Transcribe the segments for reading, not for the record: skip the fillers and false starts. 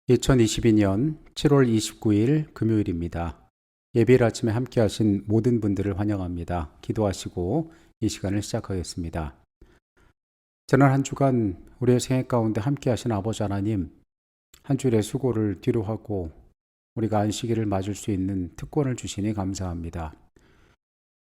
2022년 7월 29일 금요일입니다. 예배일 아침에 함께 하신 모든 분들을 환영합니다. 기도하시고 이 시간을 시작하겠습니다. 지난 한 주간 우리의 생애 가운데 함께 하신 아버지 하나님, 한 주일의 수고를 뒤로 하고 우리가 안식일을 맞을 수 있는 특권을 주시니 감사합니다.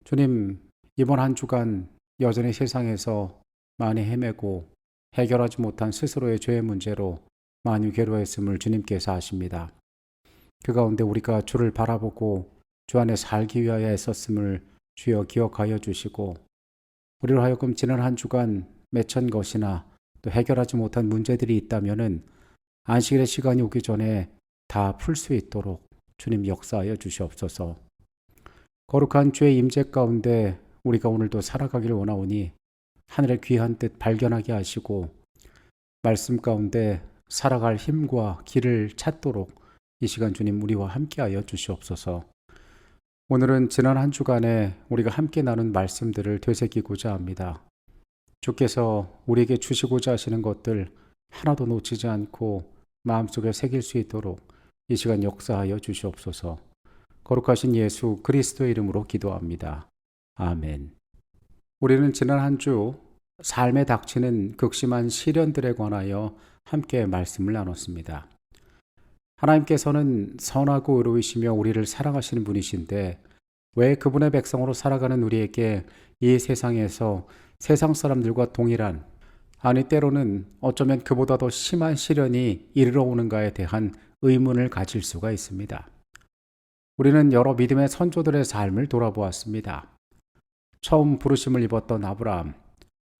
주님, 이번 한 주간 여전히 세상에서 많이 헤매고 해결하지 못한 스스로의 죄의 문제로 많이 괴로워했음을 주님께서 아십니다. 그 가운데 우리가 주를 바라보고 주 안에 살기 위하여 애썼음을 주여 기억하여 주시고, 우리로 하여금 지난 한 주간 맺힌 것이나 또 해결하지 못한 문제들이 있다면은 안식일의 시간이 오기 전에 다 풀 수 있도록 주님 역사하여 주시옵소서. 거룩한 주의 임재 가운데 우리가 오늘도 살아가기를 원하오니 하늘의 귀한 뜻 발견하게 하시고, 말씀 가운데 살아갈 힘과 길을 찾도록 이 시간 주님 우리와 함께하여 주시옵소서. 오늘은 지난 한 주간에 우리가 함께 나눈 말씀들을 되새기고자 합니다. 주께서 우리에게 주시고자 하시는 것들 하나도 놓치지 않고 마음속에 새길 수 있도록 이 시간 역사하여 주시옵소서. 거룩하신 예수 그리스도의 이름으로 기도합니다. 아멘. 우리는 지난 한 주 삶에 닥치는 극심한 시련들에 관하여 함께 말씀을 나눴습니다. 하나님께서는 선하고 의로우시며 우리를 사랑하시는 분이신데, 왜 그분의 백성으로 살아가는 우리에게 이 세상에서 세상 사람들과 동일한, 아니 때로는 어쩌면 그보다 더 심한 시련이 이르러 오는가에 대한 의문을 가질 수가 있습니다. 우리는 여러 믿음의 선조들의 삶을 돌아보았습니다. 처음 부르심을 입었던 아브라함,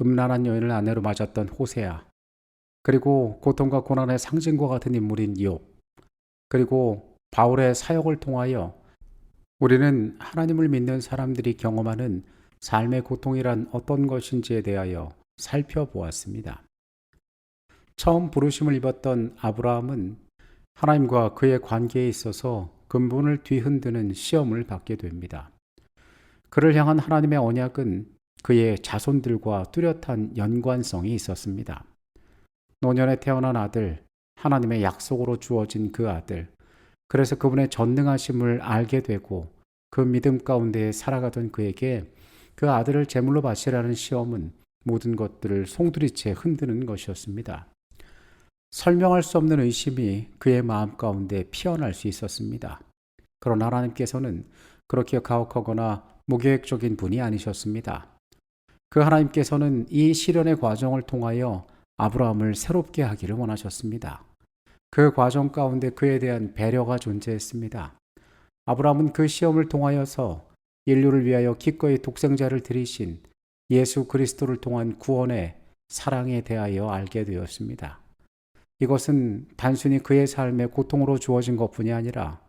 음란한 여인을 아내로 맞았던 호세아, 그리고 고통과 고난의 상징과 같은 인물인 욥, 그리고 바울의 사역을 통하여 우리는 하나님을 믿는 사람들이 경험하는 삶의 고통이란 어떤 것인지에 대하여 살펴보았습니다. 처음 부르심을 입었던 아브라함은 하나님과 그의 관계에 있어서 근본을 뒤흔드는 시험을 받게 됩니다. 그를 향한 하나님의 언약은 그의 자손들과 뚜렷한 연관성이 있었습니다. 노년에 태어난 아들, 하나님의 약속으로 주어진 그 아들, 그래서 그분의 전능하심을 알게 되고 그 믿음 가운데 살아가던 그에게 그 아들을 제물로 바치라는 시험은 모든 것들을 송두리째 흔드는 것이었습니다. 설명할 수 없는 의심이 그의 마음 가운데 피어날 수 있었습니다. 그러나 하나님께서는 그렇게 가혹하거나 무계획적인 분이 아니셨습니다. 그 하나님께서는 이 시련의 과정을 통하여 아브라함을 새롭게 하기를 원하셨습니다. 그 과정 가운데 그에 대한 배려가 존재했습니다. 아브라함은 그 시험을 통하여서 인류를 위하여 기꺼이 독생자를 들이신 예수 그리스도를 통한 구원의 사랑에 대하여 알게 되었습니다. 이것은 단순히 그의 삶의 고통으로 주어진 것뿐이 아니라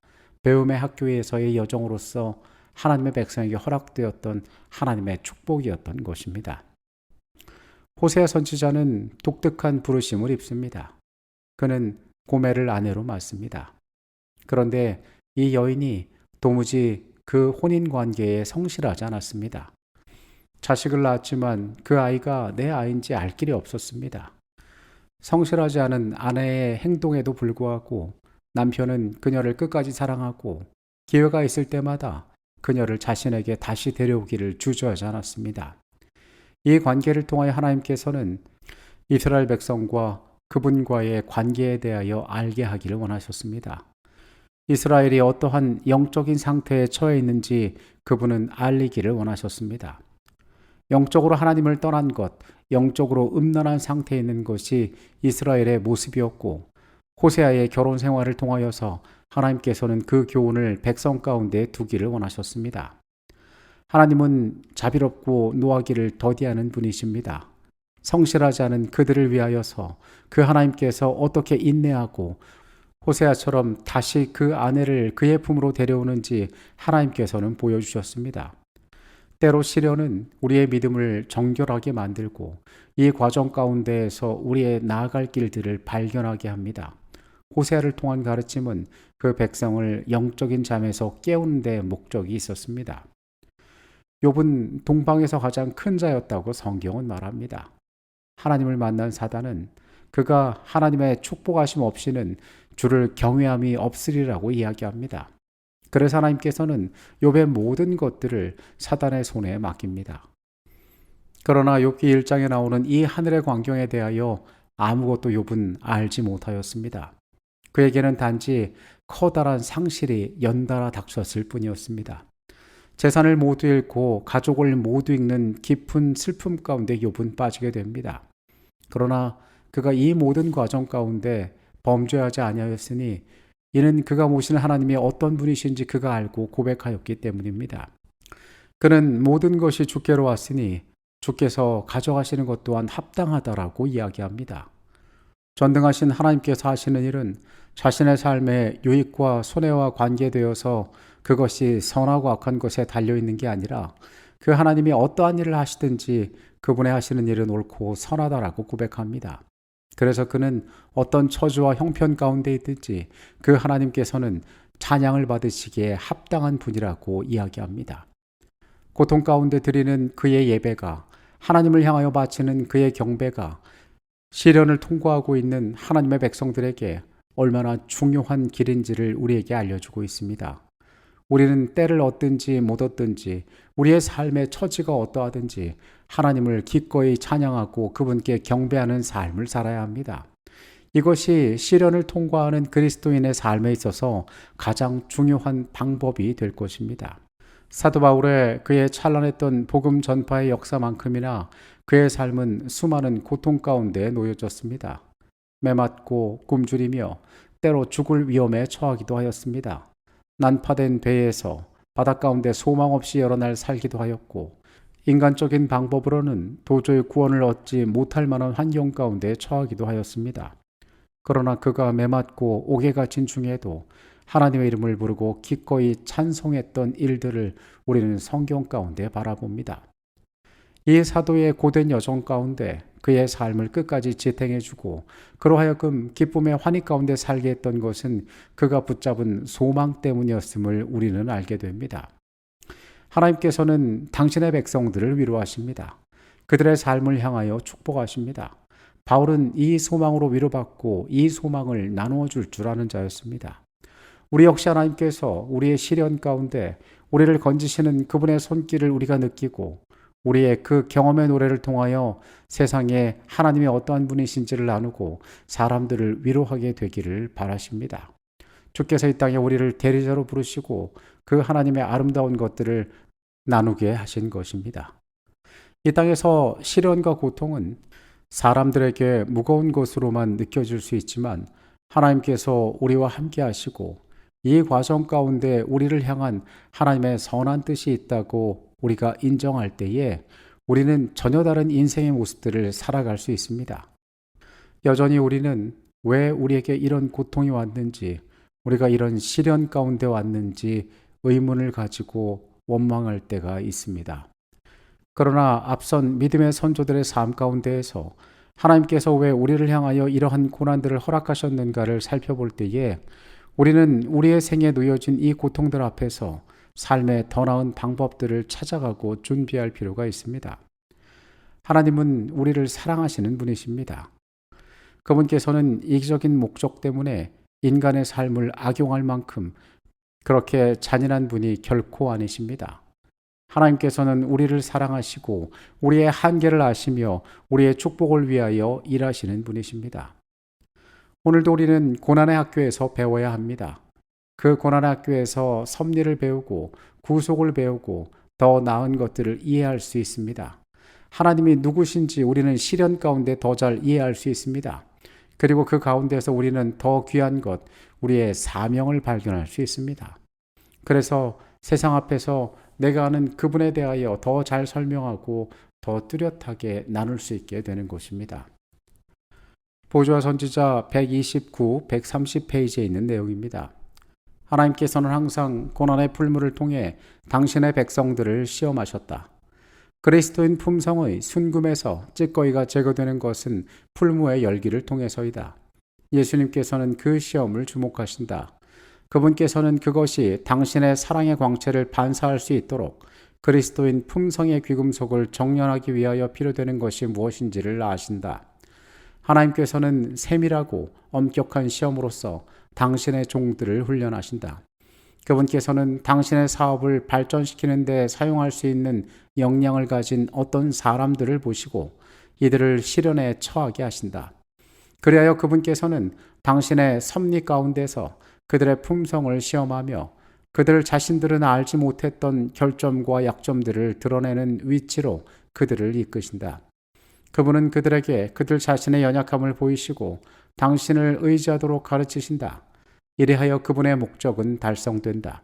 배움의 학교에서의 여정으로서 하나님의 백성에게 허락되었던 하나님의 축복이었던 것입니다. 호세아 선지자는 독특한 부르심을 입습니다. 그는 고멜을 아내로 맞습니다. 그런데 이 여인이 도무지 그 혼인 관계에 성실하지 않았습니다. 자식을 낳았지만 그 아이가 내 아이인지 알 길이 없었습니다. 성실하지 않은 아내의 행동에도 불구하고 남편은 그녀를 끝까지 사랑하고 기회가 있을 때마다 그녀를 자신에게 다시 데려오기를 주저하지 않았습니다. 이 관계를 통하여 하나님께서는 이스라엘 백성과 그분과의 관계에 대하여 알게 하기를 원하셨습니다. 이스라엘이 어떠한 영적인 상태에 처해 있는지 그분은 알리기를 원하셨습니다. 영적으로 하나님을 떠난 것, 영적으로 음란한 상태에 있는 것이 이스라엘의 모습이었고, 호세아의 결혼 생활을 통하여서 하나님께서는 그 교훈을 백성 가운데 두기를 원하셨습니다. 하나님은 자비롭고 노하기를 더디하는 분이십니다. 성실하지 않은 그들을 위하여서 그 하나님께서 어떻게 인내하고 호세아처럼 다시 그 아내를 그의 품으로 데려오는지 하나님께서는 보여주셨습니다. 때로 시련은 우리의 믿음을 정결하게 만들고 이 과정 가운데에서 우리의 나아갈 길들을 발견하게 합니다. 호세아를 통한 가르침은 그 백성을 영적인 잠에서 깨우는 데 목적이 있었습니다. 욥은 동방에서 가장 큰 자였다고 성경은 말합니다. 하나님을 만난 사단은 그가 하나님의 축복하심 없이는 주를 경외함이 없으리라고 이야기합니다. 그래서 하나님께서는 욥의 모든 것들을 사단의 손에 맡깁니다. 그러나 욥기 1장에 나오는 이 하늘의 광경에 대하여 아무것도 욥은 알지 못하였습니다. 그에게는 단지 커다란 상실이 연달아 닥쳤을 뿐이었습니다. 재산을 모두 잃고 가족을 모두 잃는 깊은 슬픔 가운데 욥은 빠지게 됩니다. 그러나 그가 이 모든 과정 가운데 범죄하지 아니하였으니 이는 그가 모시는 하나님이 어떤 분이신지 그가 알고 고백하였기 때문입니다. 그는 모든 것이 주께로 왔으니 주께서 가져가시는 것 또한 합당하다라고 이야기합니다. 전능하신 하나님께서 하시는 일은 자신의 삶의 유익과 손해와 관계되어서 그것이 선하고 악한 것에 달려있는 게 아니라 그 하나님이 어떠한 일을 하시든지 그분의 하시는 일은 옳고 선하다라고 고백합니다. 그래서 그는 어떤 처지와 형편 가운데 있든지 그 하나님께서는 찬양을 받으시기에 합당한 분이라고 이야기합니다. 고통 가운데 드리는 그의 예배가, 하나님을 향하여 바치는 그의 경배가 시련을 통과하고 있는 하나님의 백성들에게 얼마나 중요한 길인지를 우리에게 알려주고 있습니다. 우리는 때를 얻든지 못 얻든지 우리의 삶의 처지가 어떠하든지 하나님을 기꺼이 찬양하고 그분께 경배하는 삶을 살아야 합니다. 이것이 시련을 통과하는 그리스도인의 삶에 있어서 가장 중요한 방법이 될 것입니다. 사도 바울의 그의 찬란했던 복음 전파의 역사만큼이나 그의 삶은 수많은 고통 가운데 놓여졌습니다. 매맞고 굶주리며 때로 죽을 위험에 처하기도 하였습니다. 난파된 배에서 바닷 가운데 소망 없이 여러 날 살기도 하였고 인간적인 방법으로는 도저히 구원을 얻지 못할 만한 환경 가운데 처하기도 하였습니다. 그러나 그가 매맞고 옥에 갇힌 중에도 하나님의 이름을 부르고 기꺼이 찬송했던 일들을 우리는 성경 가운데 바라봅니다. 이 사도의 고된 여정 가운데 그의 삶을 끝까지 지탱해주고 그로 하여금 기쁨의 환희 가운데 살게 했던 것은 그가 붙잡은 소망 때문이었음을 우리는 알게 됩니다. 하나님께서는 당신의 백성들을 위로하십니다. 그들의 삶을 향하여 축복하십니다. 바울은 이 소망으로 위로받고 이 소망을 나누어 줄 줄 아는 자였습니다. 우리 역시 하나님께서 우리의 시련 가운데 우리를 건지시는 그분의 손길을 우리가 느끼고 우리의 그 경험의 노래를 통하여 세상에 하나님이 어떠한 분이신지를 나누고 사람들을 위로하게 되기를 바라십니다. 주께서 이 땅에 우리를 대리자로 부르시고 그 하나님의 아름다운 것들을 나누게 하신 것입니다. 이 땅에서 시련과 고통은 사람들에게 무거운 것으로만 느껴질 수 있지만 하나님께서 우리와 함께 하시고 이 과정 가운데 우리를 향한 하나님의 선한 뜻이 있다고 우리가 인정할 때에 우리는 전혀 다른 인생의 모습들을 살아갈 수 있습니다. 여전히 우리는 왜 우리에게 이런 고통이 왔는지, 우리가 이런 시련 가운데 왔는지 의문을 가지고 원망할 때가 있습니다. 그러나 앞선 믿음의 선조들의 삶 가운데에서 하나님께서 왜 우리를 향하여 이러한 고난들을 허락하셨는가를 살펴볼 때에 우리는 우리의 생에 놓여진 이 고통들 앞에서 삶의 더 나은 방법들을 찾아가고 준비할 필요가 있습니다. 하나님은 우리를 사랑하시는 분이십니다. 그분께서는 이기적인 목적 때문에 인간의 삶을 악용할 만큼 그렇게 잔인한 분이 결코 아니십니다. 하나님께서는 우리를 사랑하시고 우리의 한계를 아시며 우리의 축복을 위하여 일하시는 분이십니다. 오늘도 우리는 고난의 학교에서 배워야 합니다. 그 고난의 학교에서 섭리를 배우고 구속을 배우고 더 나은 것들을 이해할 수 있습니다. 하나님이 누구신지 우리는 시련 가운데 더 잘 이해할 수 있습니다. 그리고 그 가운데서 우리는 더 귀한 것, 우리의 사명을 발견할 수 있습니다. 그래서 세상 앞에서 내가 아는 그분에 대하여 더 잘 설명하고 더 뚜렷하게 나눌 수 있게 되는 것입니다. 보조와 선지자 129, 130페이지에 있는 내용입니다. 하나님께서는 항상 고난의 풀무를 통해 당신의 백성들을 시험하셨다. 그리스도인 품성의 순금에서 찌꺼기가 제거되는 것은 풀무의 열기를 통해서이다. 예수님께서는 그 시험을 주목하신다. 그분께서는 그것이 당신의 사랑의 광채를 반사할 수 있도록 그리스도인 품성의 귀금속을 정련하기 위하여 필요되는 것이 무엇인지를 아신다. 하나님께서는 세밀하고 엄격한 시험으로서 당신의 종들을 훈련하신다. 그분께서는 당신의 사업을 발전시키는 데 사용할 수 있는 역량을 가진 어떤 사람들을 보시고 이들을 시련에 처하게 하신다. 그리하여 그분께서는 당신의 섭리 가운데서 그들의 품성을 시험하며 그들 자신들은 알지 못했던 결점과 약점들을 드러내는 위치로 그들을 이끄신다. 그분은 그들에게 그들 자신의 연약함을 보이시고 당신을 의지하도록 가르치신다. 이래하여 그분의 목적은 달성된다.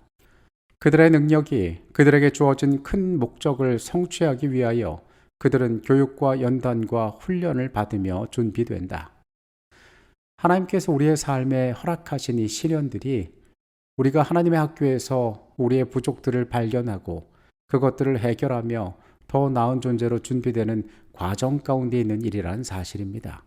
그들의 능력이 그들에게 주어진 큰 목적을 성취하기 위하여 그들은 교육과 연단과 훈련을 받으며 준비된다. 하나님께서 우리의 삶에 허락하신 이 시련들이 우리가 하나님의 학교에서 우리의 부족들을 발견하고 그것들을 해결하며 더 나은 존재로 준비되는 과정 가운데 있는 일이라는 사실입니다.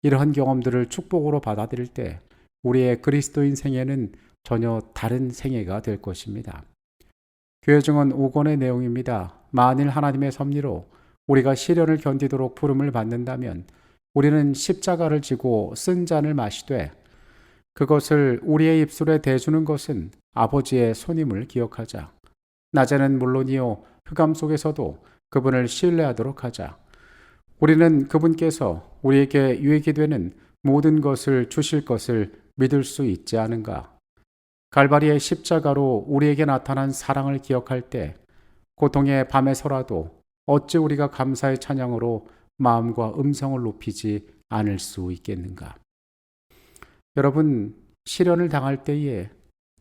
이러한 경험들을 축복으로 받아들일 때 우리의 그리스도인 생애는 전혀 다른 생애가 될 것입니다. 교회 증언 5권의 내용입니다. 만일 하나님의 섭리로 우리가 시련을 견디도록 부름을 받는다면 우리는 십자가를 지고 쓴 잔을 마시되 그것을 우리의 입술에 대주는 것은 아버지의 손임을 기억하자. 낮에는 물론이요 흑암 속에서도 그분을 신뢰하도록 하자. 우리는 그분께서 우리에게 유익이 되는 모든 것을 주실 것을 믿을 수 있지 않은가? 갈바리의 십자가로 우리에게 나타난 사랑을 기억할 때 고통의 밤에서라도 어찌 우리가 감사의 찬양으로 마음과 음성을 높이지 않을 수 있겠는가? 여러분, 시련을 당할 때에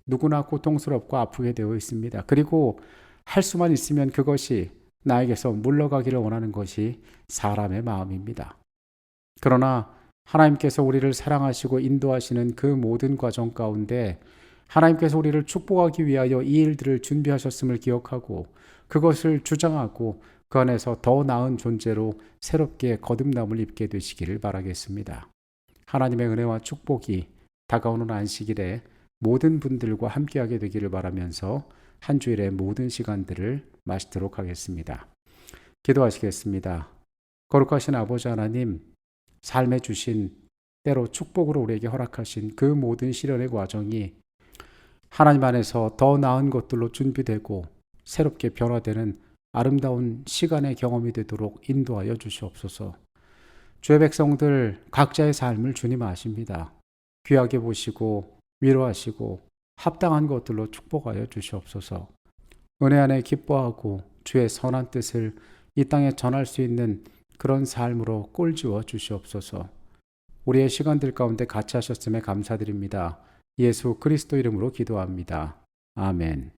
누구나 고통스럽고 아프게 되어 있습니다. 그리고 할 수만 있으면 그것이 나에게서 물러가기를 원하는 것이 사람의 마음입니다. 그러나 하나님께서 우리를 사랑하시고 인도하시는 그 모든 과정 가운데 하나님께서 우리를 축복하기 위하여 이 일들을 준비하셨음을 기억하고 그것을 주장하고 그 안에서 더 나은 존재로 새롭게 거듭남을 입게 되시기를 바라겠습니다. 하나님의 은혜와 축복이 다가오는 안식일에 모든 분들과 함께하게 되기를 바라면서 한 주일의 모든 시간들을 마치도록 하겠습니다. 기도하시겠습니다. 거룩하신 아버지 하나님, 삶에 주신 때로 축복으로 우리에게 허락하신 그 모든 시련의 과정이 하나님 안에서 더 나은 것들로 준비되고 새롭게 변화되는 아름다운 시간의 경험이 되도록 인도하여 주시옵소서. 주의 백성들 각자의 삶을 주님 아십니다. 귀하게 보시고 위로하시고 합당한 것들로 축복하여 주시옵소서. 은혜 안에 기뻐하고 주의 선한 뜻을 이 땅에 전할 수 있는 그런 삶으로 꼴지어 주시옵소서. 우리의 시간들 가운데 같이 하셨음에 감사드립니다. 예수 그리스도 이름으로 기도합니다. 아멘.